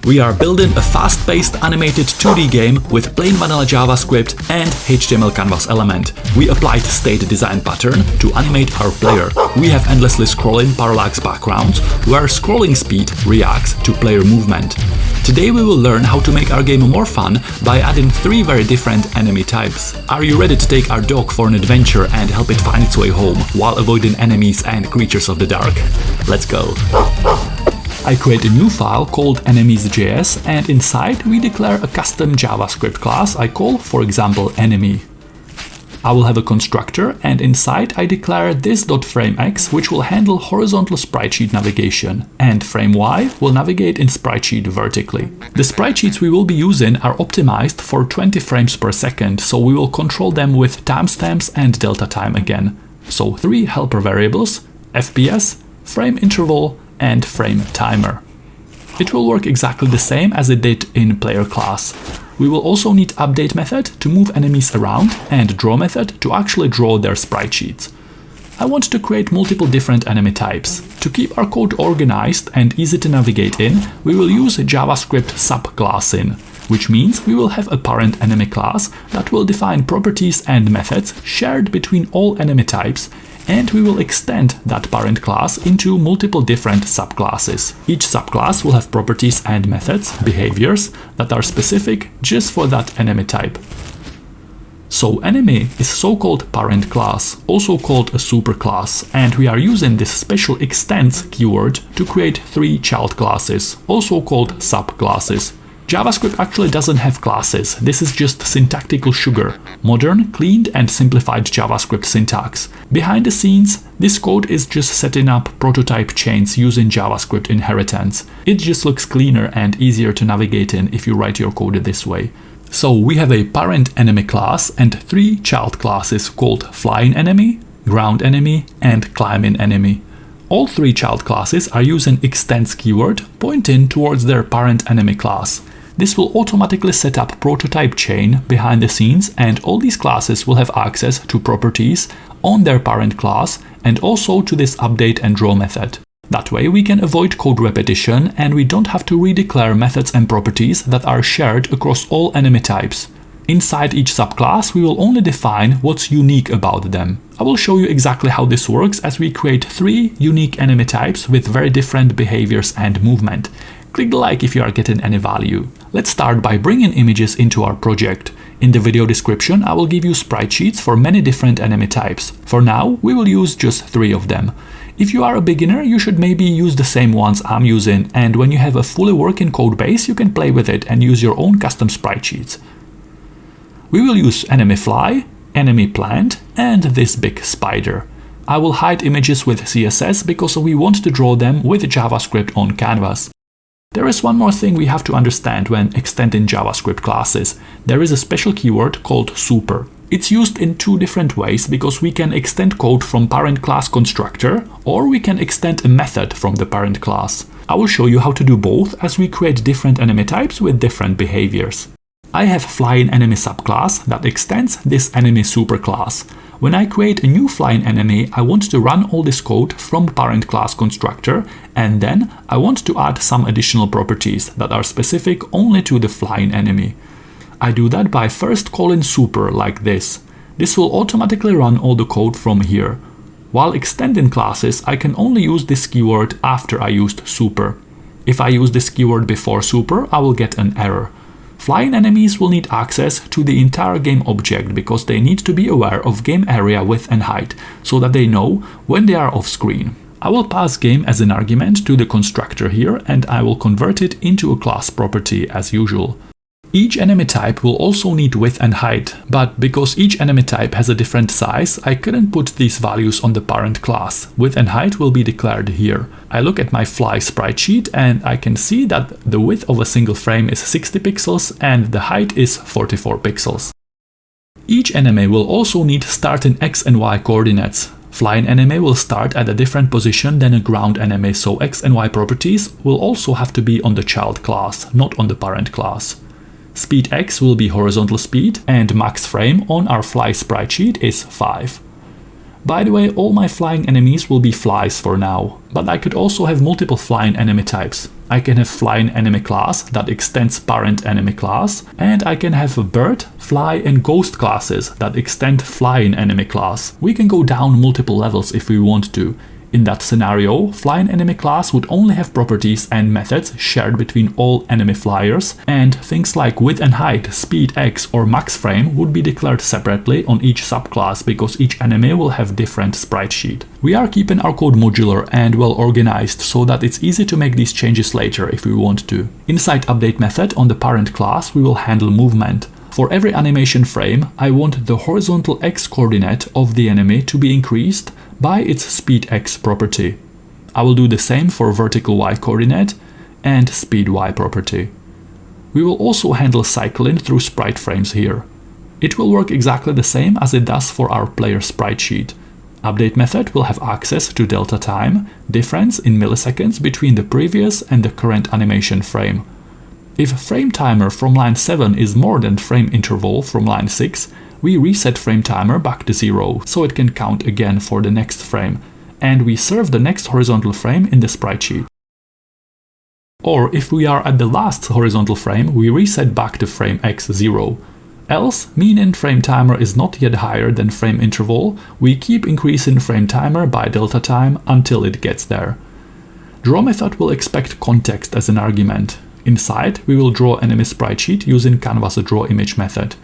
We are building a fast-paced animated 2D game with plain vanilla JavaScript and HTML canvas element. We applied state design pattern to animate our player. We have endlessly scrolling parallax backgrounds where scrolling speed reacts to player movement. Today we will learn how to make our game more fun by adding 3 very different enemy types. Are you ready to take our dog for an adventure and help it find its way home while avoiding enemies and creatures of the dark? Let's go! I create a new file called enemies.js, and inside we declare a custom JavaScript class I call, for example, enemy. I will have a constructor, and inside I declare this.frameX, which will handle horizontal spritesheet navigation, and frame.y will navigate in spritesheet vertically. The spritesheets we will be using are optimized for 20 frames per second, so we will control them with timestamps and delta time again. So 3 helper variables: FPS, frame interval, and frame timer. It will work exactly the same as it did in player class. We will also need update method to move enemies around and draw method to actually draw their sprite sheets. I want to create multiple different enemy types. To keep our code organized and easy to navigate in, we will use JavaScript subclassing, which means we will have a parent enemy class that will define properties and methods shared between all enemy types, and we will extend that parent class into multiple different subclasses. Each subclass will have properties and methods, behaviors, that are specific just for that enemy type. So enemy is so-called parent class, also called a superclass, and we are using this special extends keyword to create 3 child classes, also called subclasses. JavaScript actually doesn't have classes, this is just syntactical sugar, modern, cleaned and simplified JavaScript syntax. Behind the scenes, this code is just setting up prototype chains using JavaScript inheritance. It just looks cleaner and easier to navigate in if you write your code this way. So we have a parent enemy class and 3 child classes called flying enemy, ground enemy and climbing enemy. All 3 child classes are using extends keyword pointing towards their parent enemy class. This will automatically set up prototype chain behind the scenes, and all these classes will have access to properties on their parent class and also to this update and draw method. That way we can avoid code repetition and we don't have to redeclare methods and properties that are shared across all enemy types. Inside each subclass we will only define what's unique about them. I will show you exactly how this works as we create 3 unique enemy types with very different behaviors and movement. Click the like if you are getting any value. Let's start by bringing images into our project. In the video description I will give you sprite sheets for many different enemy types. For now we will use just 3 of them. If you are a beginner, you should maybe use the same ones I'm using, and when you have a fully working code base you can play with it and use your own custom sprite sheets. We will use enemy fly, enemy plant and this big spider. I will hide images with CSS because we want to draw them with JavaScript on canvas. There is one more thing we have to understand when extending JavaScript classes. There is a special keyword called super. It's used in 2 different ways because we can extend code from parent class constructor or we can extend a method from the parent class. I will show you how to do both as we create different enemy types with different behaviors. I have flying enemy subclass that extends this enemy superclass. When I create a new flying enemy, I want to run all this code from parent class constructor, and then I want to add some additional properties that are specific only to the flying enemy. I do that by first calling super like this. This will automatically run all the code from here. While extending classes, I can only use this keyword after I used super. If I use this keyword before super, I will get an error. Flying enemies will need access to the entire game object because they need to be aware of game area width and height so that they know when they are off screen. I will pass game as an argument to the constructor here and I will convert it into a class property as usual. Each enemy type will also need width and height, but because each enemy type has a different size, I couldn't put these values on the parent class. Width and height will be declared here. I look at my fly sprite sheet and I can see that the width of a single frame is 60 pixels and the height is 44 pixels. Each enemy will also need starting X and Y coordinates. Flying enemy will start at a different position than a ground enemy, so X and Y properties will also have to be on the child class, not on the parent class. Speed X will be horizontal speed and max frame on our fly sprite sheet is 5. By the way, all my flying enemies will be flies for now, but I could also have multiple flying enemy types. I can have flying enemy class that extends parent enemy class, and I can have a bird, fly and ghost classes that extend flying enemy class. We can go down multiple levels if we want to. In that scenario, flying enemy class would only have properties and methods shared between all enemy flyers, and things like width and height, speed X or max frame would be declared separately on each subclass because each enemy will have different sprite sheet. We are keeping our code modular and well organized so that it's easy to make these changes later if we want to. Inside update method on the parent class we will handle movement. For every animation frame, I want the horizontal X coordinate of the enemy to be increased by its speed X property. I will do the same for vertical Y coordinate and speed Y property. We will also handle cycling through sprite frames here. It will work exactly the same as it does for our player sprite sheet. Update method will have access to delta time, difference in milliseconds between the previous and the current animation frame. If frame timer from line 7 is more than frame interval from line 6, we reset frame timer back to 0 so it can count again for the next frame, and we serve the next horizontal frame in the sprite sheet. Or if we are at the last horizontal frame, we reset back to frame x0. Else, meaning frame timer is not yet higher than frame interval, we keep increasing frame timer by delta time until it gets there. Draw method will expect context as an argument. Inside, we will draw enemy sprite sheet using Canvas draw image method.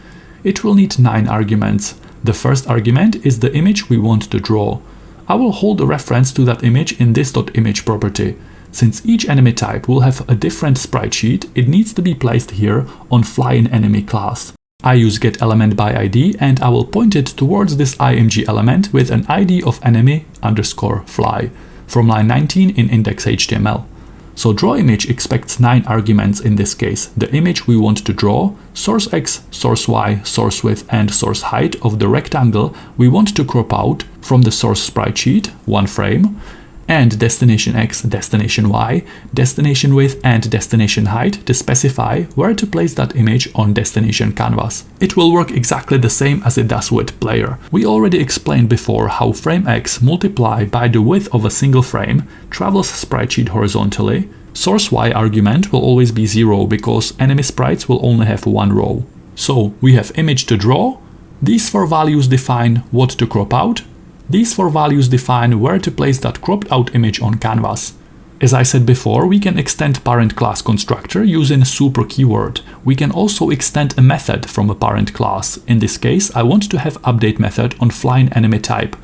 It will need 9 arguments. The first argument is the image we want to draw. I will hold a reference to that image in this.image property. Since each enemy type will have a different sprite sheet, it needs to be placed here on flying enemy class. I use getElementById and I will point it towards this img element with an id of enemy underscore fly from line 19 in index.html. So drawImage expects 9 arguments in this case. The image we want to draw, source X, source Y, source width and source height of the rectangle we want to crop out from the source sprite sheet, 1 frame, and destination X, destination Y, destination width and destination height to specify where to place that image on destination canvas. It will work exactly the same as it does with player. We already explained before how frame X multiplied by the width of a single frame travels sprite sheet horizontally. Source Y argument will always be 0 because enemy sprites will only have 1 row. So we have image to draw. These 4 values define what to crop out. These 4 values define where to place that cropped out image on canvas. As I said before, we can extend parent class constructor using super keyword. We can also extend a method from a parent class. In this case, I want to have update method on flying enemy type.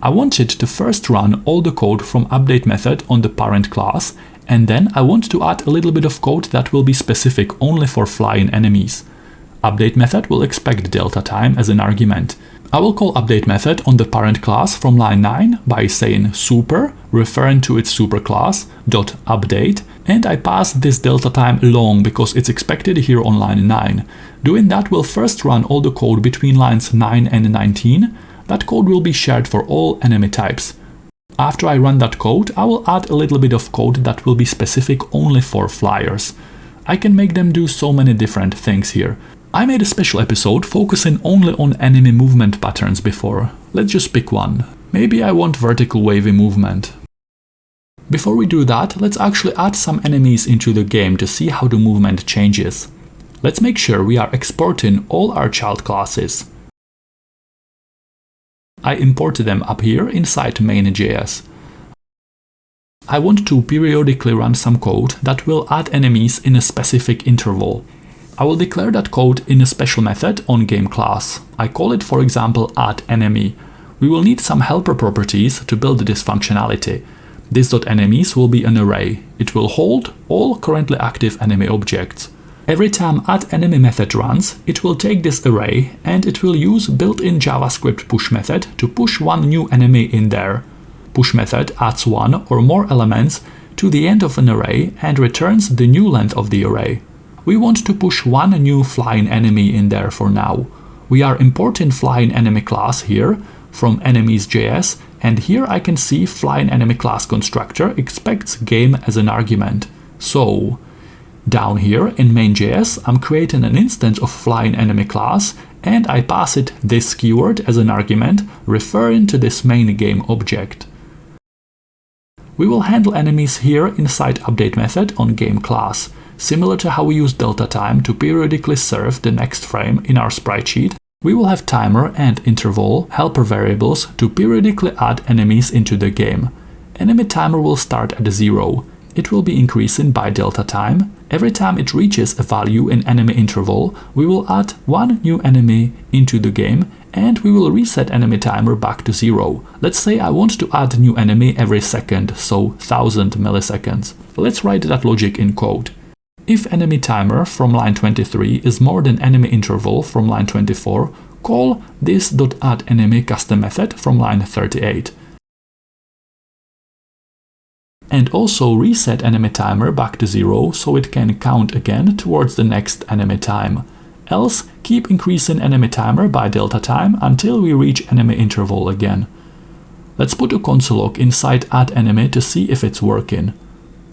I want it to first run all the code from update method on the parent class, and then I want to add a little bit of code that will be specific only for flying enemies. Update method will expect delta time as an argument. I will call update method on the parent class from line 9 by saying super, referring to its superclass, .update, and I pass this delta time long because it's expected here on line 9. Doing that will first run all the code between lines 9 and 19. That code will be shared for all enemy types. After I run that code, I will add a little bit of code that will be specific only for flyers. I can make them do so many different things here. I made a special episode focusing only on enemy movement patterns before. Let's just pick one. Maybe I want vertical wavy movement. Before we do that, let's actually add some enemies into the game to see how the movement changes. Let's make sure we are exporting all our child classes. I imported them up here inside main.js. I want to periodically run some code that will add enemies in a specific interval. I will declare that code in a special method on game class. I call it, for example, addEnemy. We will need some helper properties to build this functionality. This.enemies will be an array. It will hold all currently active enemy objects. Every time addEnemy method runs, it will take this array and it will use built-in JavaScript push method to push one new enemy in there. Push method adds one or more elements to the end of an array and returns the new length of the array. We want to push one new flying enemy in there for now. We are importing flying enemy class here from enemies.js, and here I can see flying enemy class constructor expects game as an argument. So down here in main.js, I'm creating an instance of flying enemy class and I pass it this keyword as an argument referring to this main game object. We will handle enemies here inside update method on game class. Similar to how we use delta time to periodically serve the next frame in our sprite sheet, we will have timer and interval helper variables to periodically add enemies into the game. Enemy timer will start at 0. It will be increasing by delta time. Every time it reaches a value in enemy interval, we will add one new enemy into the game and we will reset enemy timer back to 0. Let's say I want to add a new enemy every second, so 1000 milliseconds. Let's write that logic in code. If enemy timer from line 23 is more than enemy interval from line 24, call this.addEnemy custom method from line 38. And also reset enemy timer back to 0 so it can count again towards the next enemy time. Else, keep increasing enemy timer by delta time until we reach enemy interval again. Let's put a console log inside addEnemy to see if it's working.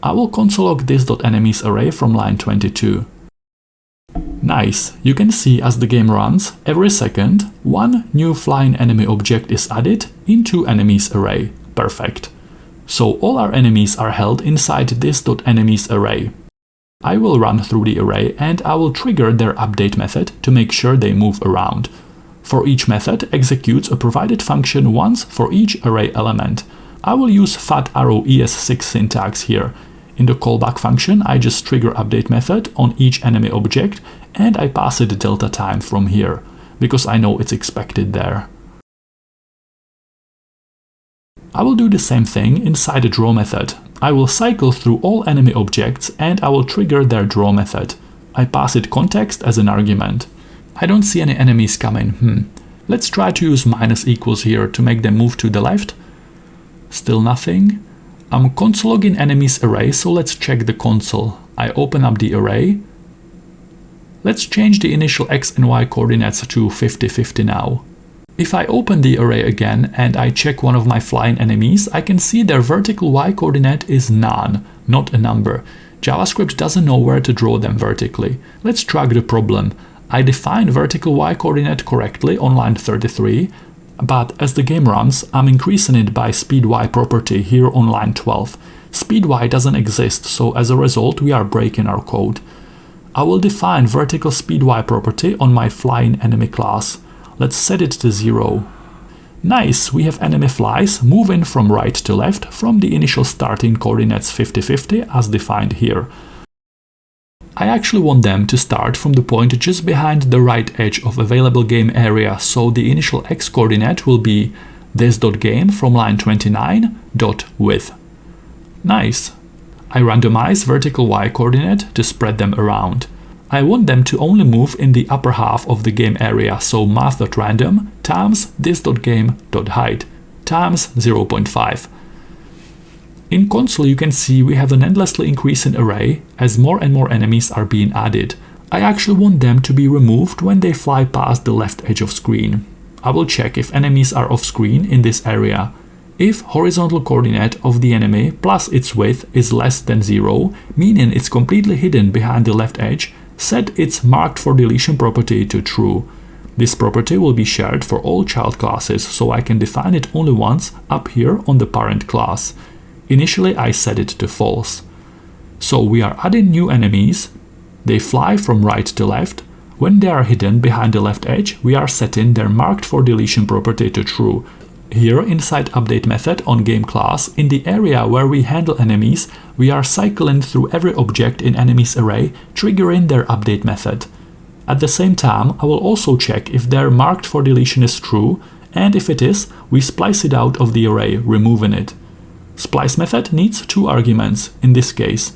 I will console log this.enemies array from line 22. Nice, you can see as the game runs, every second, one new flying enemy object is added into enemies array. Perfect. So all our enemies are held inside this.enemies array. I will run through the array and I will trigger their update method to make sure they move around. For each method executes a provided function once for each array element. I will use fat arrow ES6 syntax here. In the callback function, I just trigger update method on each enemy object and I pass it delta time from here, because I know it's expected there. I will do the same thing inside the draw method. I will cycle through all enemy objects and I will trigger their draw method. I pass it context as an argument. I don't see any enemies coming. Let's try to use minus equals here to make them move to the left. Still nothing. I'm console logging enemies array, so let's check the console. I open up the array. Let's change the initial x and y coordinates to 50-50 now. If I open the array again and I check one of my flying enemies, I can see their vertical y coordinate is none, not a number. JavaScript doesn't know where to draw them vertically. Let's track the problem. I define vertical y coordinate correctly on line 33, but as the game runs, I'm increasing it by speed y property here on line 12. Speed y doesn't exist, so as a result we are breaking our code. I will define vertical speed y property on my flying enemy class. Let's set it to 0. Nice, we have enemy flies moving from right to left from the initial starting coordinates 50-50 as defined here. I actually want them to start from the point just behind the right edge of available game area, so the initial x coordinate will be this.game from line 29.width. Nice. I randomize vertical y coordinate to spread them around. I want them to only move in the upper half of the game area, so math.random times this.game.height times 0.5. In console you can see we have an endlessly increasing array as more and more enemies are being added. I actually want them to be removed when they fly past the left edge of screen. I will check if enemies are off screen in this area. If horizontal coordinate of the enemy plus its width is less than 0, meaning it's completely hidden behind the left edge, set its marked for deletion property to true. This property will be shared for all child classes, so I can define it only once up here on the parent class. Initially I set it to false. So we are adding new enemies. They fly from right to left. When they are hidden behind the left edge, we are setting their marked for deletion property to true. Here inside update method on game class, in the area where we handle enemies, we are cycling through every object in enemies array, triggering their update method. At the same time, I will also check if their marked for deletion is true, and if it is, we splice it out of the array, removing it. Splice method needs two arguments, in this case.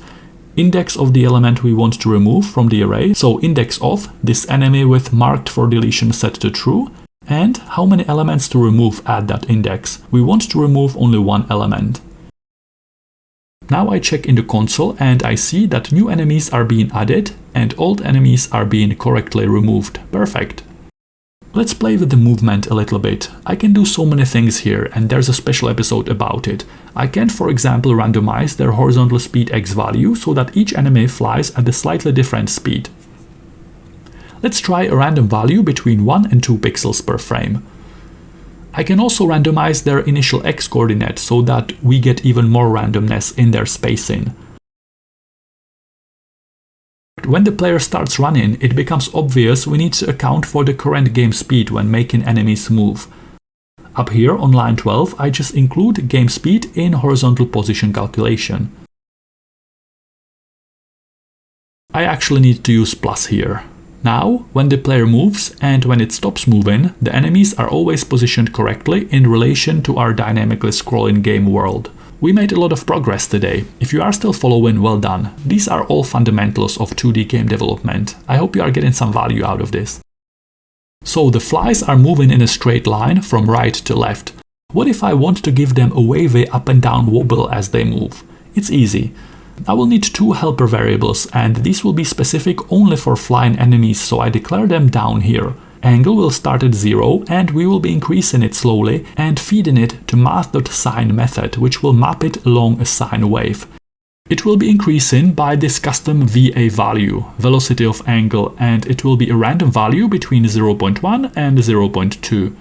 Index of the element we want to remove from the array, so index of this enemy with marked for deletion set to true, and how many elements to remove at that index. We want to remove only one element. Now I check in the console and I see that new enemies are being added and old enemies are being correctly removed. Perfect. Let's play with the movement a little bit. I can do so many things here and there's a special episode about it. I can, for example, randomize their horizontal speed x value so that each enemy flies at a slightly different speed. Let's try a random value between 1 and 2 pixels per frame. I can also randomize their initial x coordinate so that we get even more randomness in their spacing. When the player starts running, it becomes obvious we need to account for the current game speed when making enemies move. Up here on line 12, I just include game speed in horizontal position calculation. I actually need to use plus here. Now, when the player moves and when it stops moving, the enemies are always positioned correctly in relation to our dynamically scrolling game world. We made a lot of progress today. If you are still following, well done. These are all fundamentals of 2D game development. I hope you are getting some value out of this. So the flies are moving in a straight line from right to left. What if I want to give them a wavy up and down wobble as they move? It's easy. I will need two helper variables, and these will be specific only for flying enemies, so I declare them down here. Angle will start at 0, and we will be increasing it slowly and feeding it to math.sine method, which will map it along a sine wave. It will be increasing by this custom VA value, velocity of angle, and it will be a random value between 0.1 and 0.2.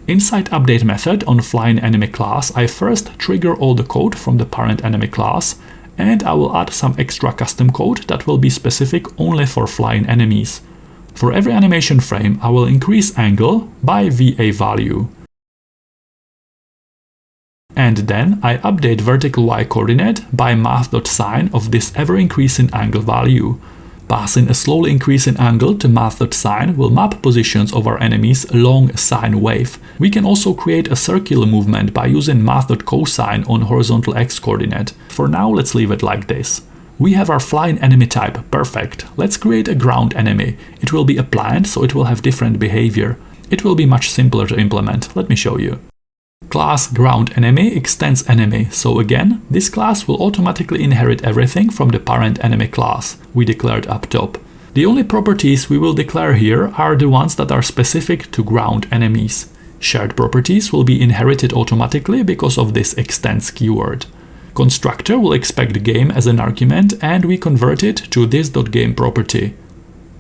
Inside update method on flying enemy class, I first trigger all the code from the parent enemy class, and I will add some extra custom code that will be specific only for flying enemies. For every animation frame, I will increase angle by VA value. And then I update vertical y coordinate by math.sine of this ever-increasing angle value. Passing a slowly increasing angle to math.sine will map positions of our enemies along a sine wave. We can also create a circular movement by using math.cosine on horizontal x coordinate. For now, let's leave it like this. We have our flying enemy type, perfect. Let's create a ground enemy. It will be a plant, so it will have different behavior. It will be much simpler to implement. Let me show you. Class ground enemy extends enemy, so again, this class will automatically inherit everything from the parent enemy class we declared up top. The only properties we will declare here are the ones that are specific to ground enemies. Shared properties will be inherited automatically because of this extends keyword. Constructor will expect game as an argument, and we convert it to this.game property.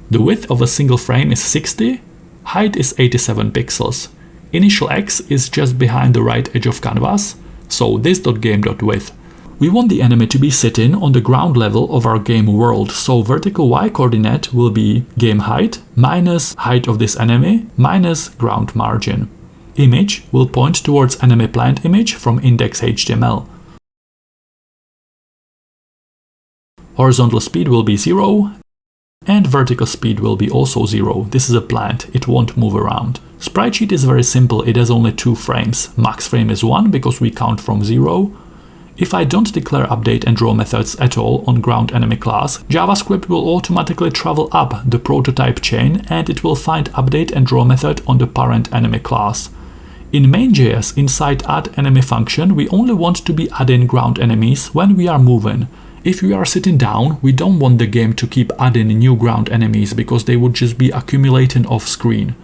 The width of a single frame is 60, height is 87 pixels. Initial x is just behind the right edge of canvas, so this.game.width. We want the enemy to be sitting on the ground level of our game world, so vertical y coordinate will be game height minus height of this enemy minus ground margin. Image will point towards enemy plant image from index.html. Horizontal speed will be 0, and vertical speed will be also 0. This is a plant, it won't move around. Sprite sheet is very simple, it has only 2 frames. Max frame is 1 because we count from 0. If I don't declare update and draw methods at all on ground enemy class, JavaScript will automatically travel up the prototype chain and it will find update and draw method on the parent enemy class. In main.js, inside add enemy function, we only want to be adding ground enemies when we are moving. If we are sitting down, we don't want the game to keep adding new ground enemies because they would just be accumulating off screen.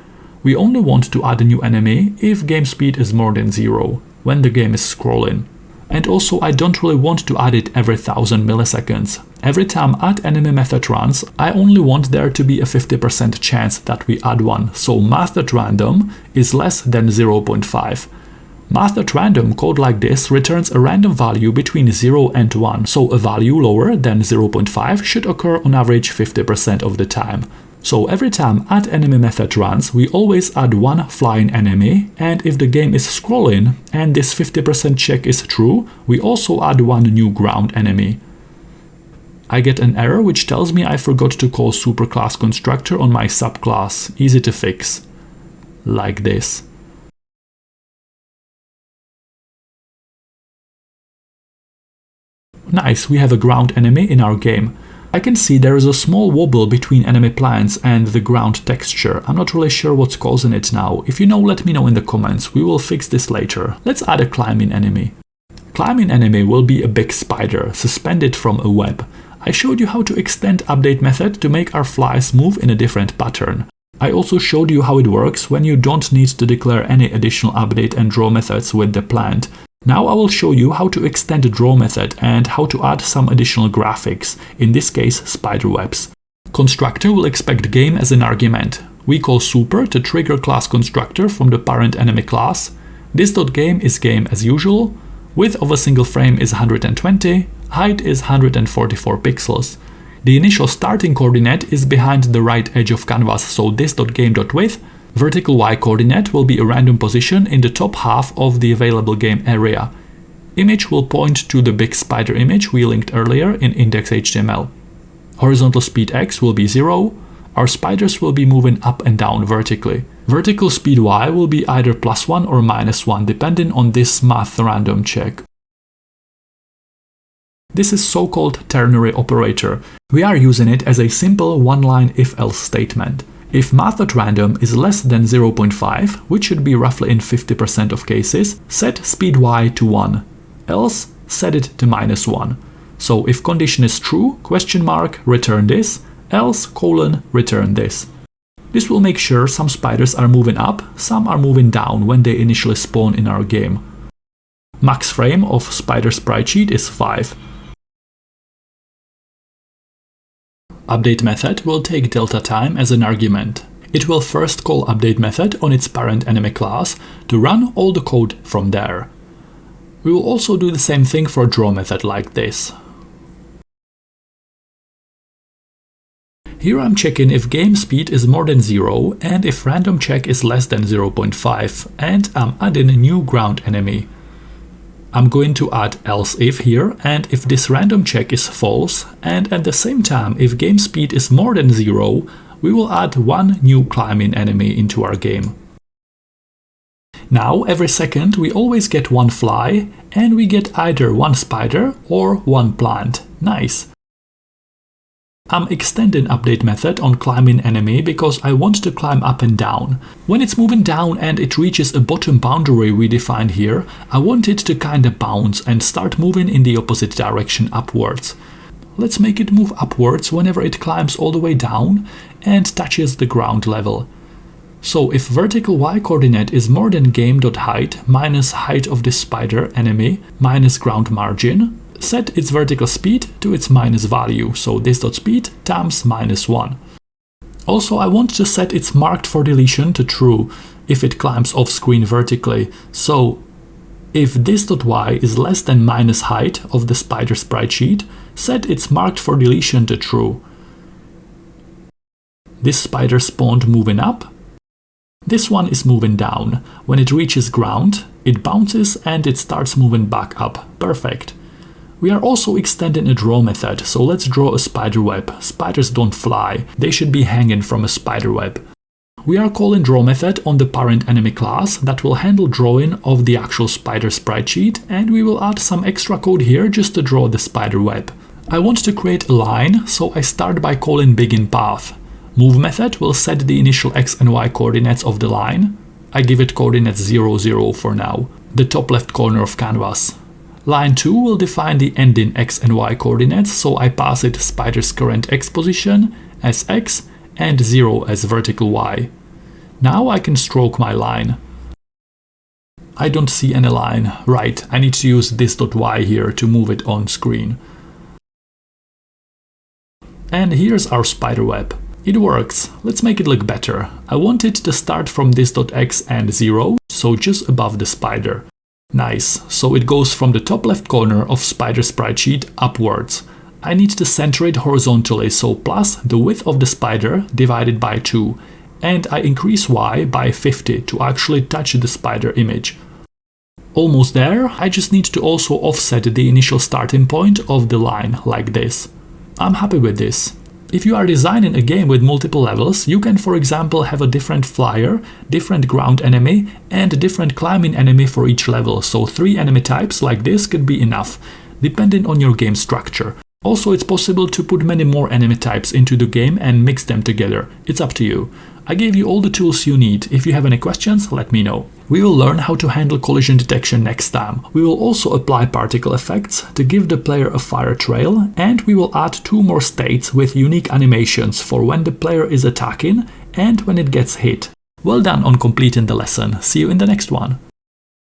We only want to add a new enemy if game speed is more than 0, when the game is scrolling. And also I don't really want to add it every 1000 milliseconds. Every time add enemy method runs, I only want there to be a 50% chance that we add one, so math.random is less than 0.5. Math.random code like this returns a random value between 0 and 1, so a value lower than 0.5 should occur on average 50% of the time. So every time add enemy method runs, we always add one flying enemy, and if the game is scrolling and this 50% check is true, we also add one new ground enemy. I get an error which tells me I forgot to call superclass constructor on my subclass. Easy to fix. Like this. Nice, we have a ground enemy in our game. I can see there is a small wobble between enemy plants and the ground texture. I'm not really sure what's causing it now. If you know, let me know in the comments. We will fix this later. Let's add a climbing enemy. Climbing enemy will be a big spider, suspended from a web. I showed you how to extend update method to make our flies move in a different pattern. I also showed you how it works when you don't need to declare any additional update and draw methods with the plant. Now I will show you how to extend the draw method and how to add some additional graphics, in this case spider webs. Constructor will expect game as an argument. We call super to trigger class constructor from the parent enemy class, This.game is game as usual. Width of a single frame is 120, height is 144 pixels. The initial starting coordinate is behind the right edge of canvas, so this.game.width. Vertical Y coordinate will be a random position in the top half of the available game area. Image will point to the big spider image we linked earlier in index.html. Horizontal speed x will be 0. Our spiders will be moving up and down vertically. Vertical speed y will be either +1 or -1 depending on this math random check. This is so-called ternary operator. We are using it as a simple one-line if-else statement. If math.random is less than 0.5, which should be roughly in 50% of cases, set speed y to 1, else set it to -1. So if condition is true, question mark, return this, else colon, return this. This will make sure some spiders are moving up, some are moving down when they initially spawn in our game. Max frame of spider sprite sheet is 5. Update method will take delta time as an argument. It will first call update method on its parent enemy class to run all the code from there. We will also do the same thing for draw method like this. Here I'm checking if game speed is more than 0 and if random check is less than 0.5, and I'm adding a new ground enemy. I'm going to add else if here, and if this random check is false, and at the same time if game speed is more than 0, we will add one new climbing enemy into our game. Now every second we always get one fly, and we get either one spider or one plant. Nice! I'm extending update method on climbing enemy because I want to climb up and down. When it's moving down and it reaches a bottom boundary we defined here, I want it to kinda bounce and start moving in the opposite direction upwards. Let's make it move upwards whenever it climbs all the way down and touches the ground level. So if vertical Y coordinate is more than game.height minus height of this spider enemy minus ground margin, set its vertical speed to its minus value, so this.speed times -1. Also, I want to set its marked for deletion to true if it climbs off screen vertically, so if this.y is less than minus height of the spider sprite sheet, set its marked for deletion to true. This spider spawned moving up. This one is moving down. When it reaches ground, it bounces and it starts moving back up. Perfect. We are also extending a draw method, so let's draw a spider web. Spiders don't fly, they should be hanging from a spider web. We are calling draw method on the parent enemy class that will handle drawing of the actual spider sprite sheet, and we will add some extra code here just to draw the spider web. I want to create a line, so I start by calling begin path. Move method will set the initial x and y coordinates of the line. I give it coordinates 0, 0 for now, the top left corner of canvas. Line 2 will define the ending x and y coordinates, so I pass it spider's current x position as x and 0 as vertical y. Now I can stroke my line. I don't see any line. Right, I need to use this.y here to move it on screen. And here's our spider web. It works. Let's make it look better. I want it to start from this.x and 0, so just above the spider. Nice, so it goes from the top left corner of spider sprite sheet upwards. I need to center it horizontally, so plus the width of the spider divided by 2, and I increase y by 50 to actually touch the spider image. Almost there, I just need to also offset the initial starting point of the line like this. I'm happy with this. If you are designing a game with multiple levels, you can, for example, have a different flyer, different ground enemy, and a different climbing enemy for each level, so 3 enemy types like this could be enough, depending on your game structure. Also, it's possible to put many more enemy types into the game and mix them together. It's up to you. I gave you all the tools you need. If you have any questions, let me know. We will learn how to handle collision detection next time. We will also apply particle effects to give the player a fire trail, and we will add 2 more states with unique animations for when the player is attacking and when it gets hit. Well done on completing the lesson. See you in the next one.